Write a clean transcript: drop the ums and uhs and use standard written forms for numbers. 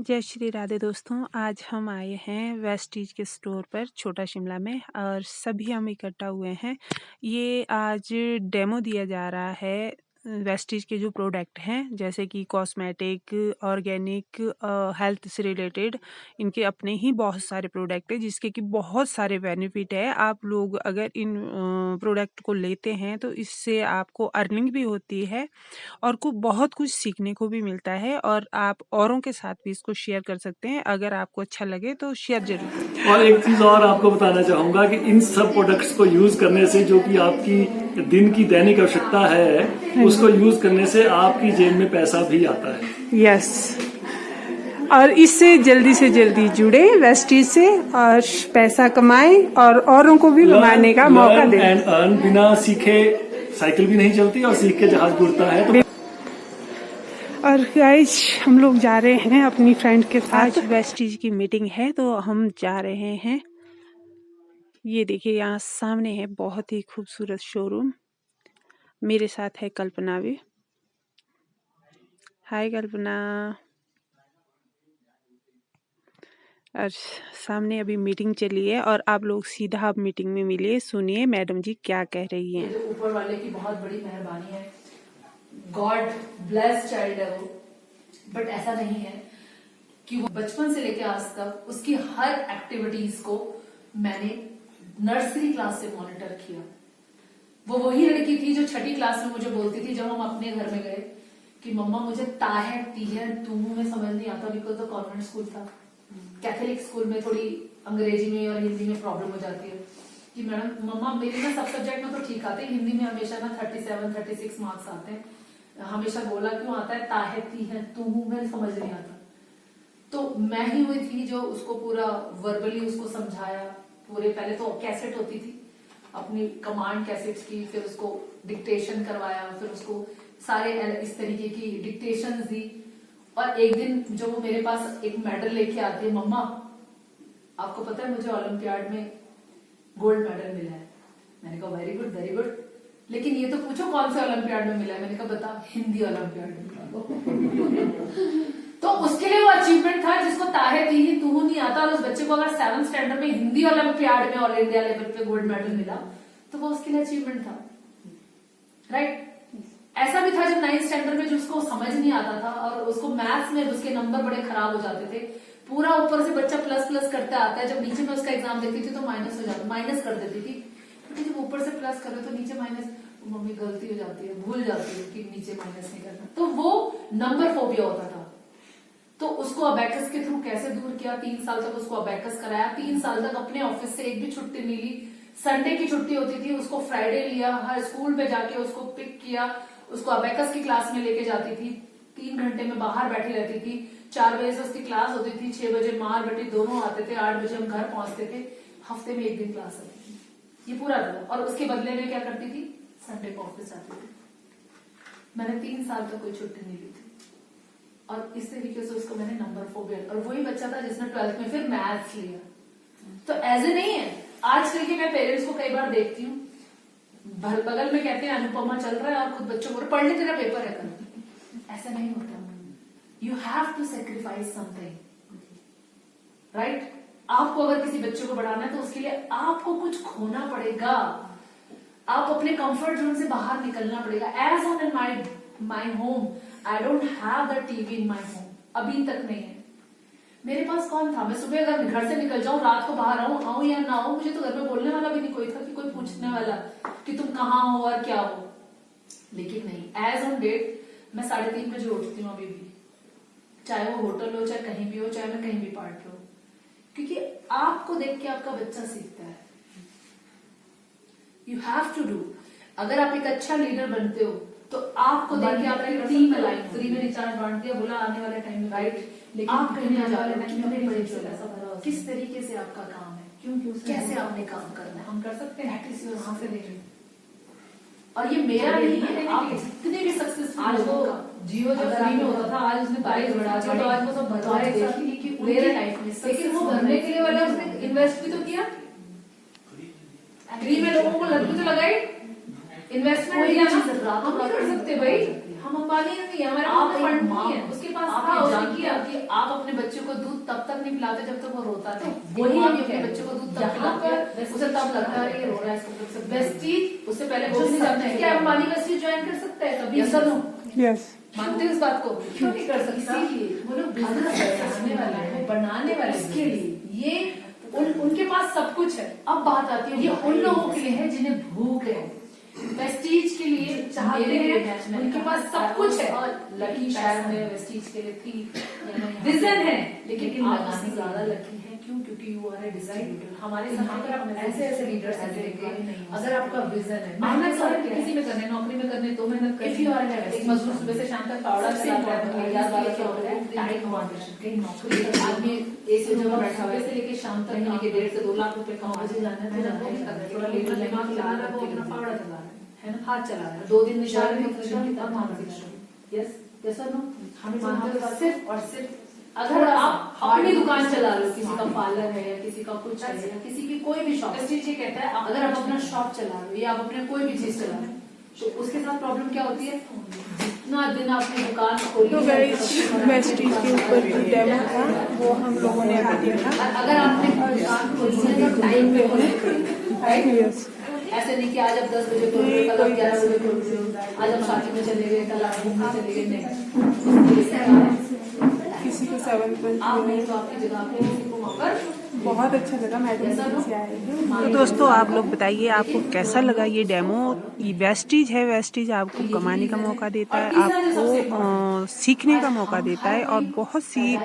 जय श्री राधे दोस्तों। आज हम आए हैं वेस्टीज के स्टोर पर छोटा शिमला में और सभी हम इकट्ठा हुए हैं। ये आज डेमो दिया जा रहा है वेस्टीज के जो प्रोडक्ट हैं, जैसे कि कॉस्मेटिक, ऑर्गेनिक, हेल्थ से रिलेटेड। इनके अपने ही बहुत सारे प्रोडक्ट हैं जिसके कि बहुत सारे बेनिफिट है। आप लोग अगर इन प्रोडक्ट को लेते हैं तो इससे आपको अर्निंग भी होती है और बहुत कुछ सीखने को भी मिलता है और आप औरों के साथ भी इसको शेयर कर सकते हैं। अगर आपको अच्छा लगे तो शेयर जरूर करें। और एक चीज और आपको बताना चाहूंगा कि इन सब प्रोडक्ट्स को यूज करने से जो कि आपकी दिन की दैनिक आवश्यकता है उसको यूज करने से आपकी जेब में पैसा भी आता है। यस, और इससे जल्दी से जल्दी जुड़े वेस्टीज से और पैसा कमाएं और औरों को भी कमाने का मौका दें। एंड अर्न, बिना सीखे साइकिल भी नहीं चलती और सीख के जहाज उड़ता है। तो और गाइस, हम लोग जा रहे हैं अपनी फ्रेंड के साथ। आज वेस्टीज की मीटिंग है तो हम जा रहे हैं। ये देखिए, यहाँ सामने है बहुत ही खूबसूरत शोरूम। मेरे साथ है कल्पना भी। हाय कल्पना। और सामने अभी मीटिंग चली है और आप लोग सीधा अब मीटिंग में मिलिए, सुनिए मैडम जी क्या कह रही हैं। जो ऊपर वाले की बहुत बड़ी मेहरबानी है, गॉड ब्लेस चाइल्ड है वो। बट ऐसा नहीं है कि वो बचपन से लेकर आज तक उसकी हर एक्टिविटीज को मैंने नर्सरी क्लास से मॉनिटर किया। वो वही लड़की थी जो छठी क्लास में मुझे बोलती थी जब हम अपने घर में गए कि मम्मा मुझे ताहर तीहर तू में समझ नहीं आता, बिकॉज तो कॉन्वेंट स्कूल था। कैथोलिक स्कूल में थोड़ी अंग्रेजी में और हिंदी में प्रॉब्लम हो जाती है कि मैडम मम्मा मेरे ना सब सब्जेक्ट में तो ठीक आते हैं, हिंदी में हमेशा ना 37-36 मार्क्स आते हैं। हमेशा बोला क्यों आता है ताहे तीहे तू में समझ नहीं आता। तो मैं ही हुई थी जो उसको पूरा वर्बली उसको समझाया। पूरे पहले तो कैसेट होती थी अपनी कमांड कैसेट्स की, फिर उसको डिक्टेशन करवाया, फिर उसको सारे इस तरीके की डिक्टेशन दी। और एक दिन जो वो मेरे पास एक मेडल लेके आती है, मम्मा आपको पता है मुझे ओलंपियाड में गोल्ड मेडल मिला है। मैंने कहा वेरी गुड वेरी गुड, लेकिन ये तो पूछो कौन से ओलंपियाड में मिला है। मैंने कहा बता, हिंदी ओलंपियाड में मिला। तो उसके लिए वो अचीवमेंट था जिसको ताहे थी ही तू नहीं आता। और उस बच्चे को अगर 7th स्टैंडर्ड में हिंदी ओलंपियाड में ऑल इंडिया लेवल पे गोल्ड मेडल मिला तो वो उसके लिए अचीवमेंट था, राइट। ऐसा भी था जब 9th स्टैंडर्ड में जिसको समझ नहीं आता था और उसको मैथ्स में उसके नंबर बड़े खराब हो जाते थे। पूरा ऊपर से बच्चा प्लस प्लस करते आता है, जब नीचे में उसका एग्जाम देखती थी तो माइनस हो जाता, माइनस कर देती थी। क्योंकि जब ऊपर से प्लस करे तो नीचे माइनस, मम्मी गलती हो जाती है, भूल जाती है कि नीचे माइनस नहीं करना। तो वो नंबर फोबिया होता था। तो उसको अबैकस के थ्रू कैसे दूर किया, 3 साल तक उसको अबैकस कराया। 3 साल तक अपने ऑफिस से एक भी छुट्टी नहीं ली। संडे की छुट्टी होती थी उसको फ्राइडे लिया, हर स्कूल पे जाके उसको पिक किया, उसको अबैकस की क्लास में लेके जाती थी। 3 घंटे में बाहर बैठी रहती थी। 4 बजे से उसकी क्लास होती थी, 6 बजे मार बेटी दोनों आते थे, 8 बजे हम घर पहुंचते थे। हफ्ते में 1 दिन क्लास होती थी, ये पूरा था। और उसके बदले में क्या करती थी, संडे को ऑफिस जाती थी। मैंने 3 साल तक कोई छुट्टी नहीं ली थी और इस तरीके से उसको मैंने नंबर फोबिया। और वही बच्चा था जिसने 12th में फिर मैथ्स लिया। तो ऐसे नहीं है, आजकल के मैं पेरेंट्स को कई बार देखती हूँ बगल में कहते हैं अनुपमा चल रहा है और खुद बच्चों को पढ़ ले तेरा पेपर है कल। ऐसा नहीं होता। You have to sacrifice something, right. आपको अगर किसी बच्चे को बढ़ाना है तो उसके लिए आपको कुछ खोना पड़ेगा। आप अपने कंफर्ट जोन से बाहर निकलना पड़ेगा। As on in my home I don't have the TV in my home, अभी तक नहीं है। मेरे पास कौन था, मैं सुबह अगर घर से निकल जाऊं, रात को बाहर आऊं या ना आऊं, मुझे तो घर में बोलने वाला भी नहीं कोई था कि कोई पूछने वाला कि तुम कहाँ हो और क्या हो। लेकिन नहीं, एज ऑन डेट मैं 3:30 बजे उठती हूँ अभी भी, चाहे वो होटल हो, चाहे कहीं भी हो, चाहे मैं कहीं भी पार्ट हो। क्योंकि आपको देख के आपका बच्चा सीखता है। You have to do. अगर आप एक अच्छा लीडर बनते हो तो आपको देख के आपकी टीम फ्री में रिचार्ज बांट दिया, बोला आने वाले टाइम में, राइट। लेकिन आप कहीं आने वाले टाइम में किस तरीके से आपका काम है, क्योंकि कैसे आपने काम करना है, हम कर सकते हैं। वहां से देखें। और ये मेरा नहीं है, आप जितने भी सक्सेसफुल आज वो जियो जब फ्री में होता था, आज उसने प्राइस बढ़ा दिया तो आज वो सब भरवाए देखिए कि मेरे लाइफ में। लेकिन वो भरने के लिए वाला उसने इन्वेस्ट भी तो किया, फ्री में लोगों को लग भी तो लगाई, इन्वेस्टमेंट किया ना। हम नहीं कर सकते भाई, हम अंबानी नहीं है, हमारे आप पास एक फंड माँ नहीं है, उसके पास आप था, ये उसने जानते किया हो कि आप अपने बच्चे को दूध तब तक नहीं पिलाते जब तक वो रोता नहीं। वही वही हम हम अपने कह बच्चे को दूध तब यहाँ पिलाते पर हैं, उसे तब लगता है ये रो रहा है, इसको सब वेस्टीज उससे पहले जो वो नहीं जानते हैं सबसे क्या अंबानी वेस्टीज ज्वाइन कर सकता है कभी? ऐसा नो यस मानते हो इस बात को? क्यों नहीं कर सकता? इसीलिए वो लोग बिजनेस बनाने वाले हैं, बनाने वाले इसके लिए ये उनके पास सब कुछ है। अब बात आती है ये उन लोगों के लिए है जिन्हें भूख है, वेस्टीज के लिए चाहते हैं, उनके पास सब कुछ है। और लकी शायद में वेस्टीज के लिए थी विजन है, लेकिन आप उससे ज्यादा लकी है। क्यों? क्योंकि यू आर ए डिजाइनर। हमारे साथ अगर आप ऐसे ऐसे लीडर्स हैं देखेंगे, अगर आपका विजन है, मेहनत सारे किसी में करने, नौकरी में करने तो मेहनत करनी। इफ यू आर एक मजदूर सुबह से शाम तक पावड़ा चलाता है, याद वाला क्या होता है टाइम कॉन्ट्रेक्शन, कहीं नौकरी आदमी एसी में बैठा हुआ है से लेके शाम तक महीने के 1.5 से 2 लाख रुपए कमा मुझे जाना है, थोड़ा लेटर लेके चला रहा है, वो अपना पावड़ा चला रहा है ना, हाथ चला रहा है, 2 दिन में 4 मानसिक श्रम। यस यस और नो, हमें मानते हो सिर्फ और सिर्फ अगर आप अपनी दुकान चला रहे हो, किसी का पार्लर है या किसी का कुछ है या किसी की कोई भी शॉप, ये कहता है अगर आप अपना शॉप चला रहे हो या आप अपने कोई भी चीज चला रहे हो तो उसके साथ प्रॉब्लम क्या होती है? जितना दिन आपने दुकान खोली तो गाइस वेस्टीज के ऊपर जो डेमो था वो हम लोगों ने अभी देखा। अगर आपने दुकान खोली है तो टाइम पे खोले, यस ऐसे नहीं कि आज आप 10 बजे खोल रहे हो, कल आप 11 बजे खोल रहे हो, आज आप शादी में चले गए, कल आप घूमने चले गए, नहीं। किसी को 7 आप नहीं तो आपकी जगह पे किसी को वहाँ पर बहुत अच्छा लगा मैडम से आए हैं। तो दोस्तों आप लोग बताइए आपको कैसा लगा ये डेमो। ये वेस्टीज है, वेस्टीज आपको कमाने का मौका देता है, आपको सीखने का मौका देता है और बहुत सी